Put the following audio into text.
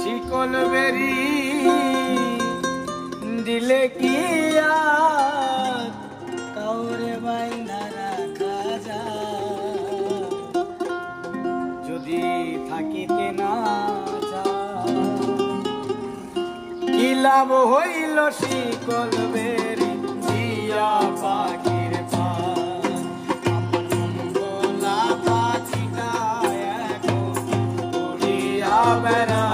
শিকল বেরি দিলে কি আর কাউরে বাইন্ধা রাখা যায়, যদি থাকিতে না কি লাভ হইল শিকল বেরি দিয়া পাখির পান, গোলা পাখিটা এখন উড়িয়া বেড়া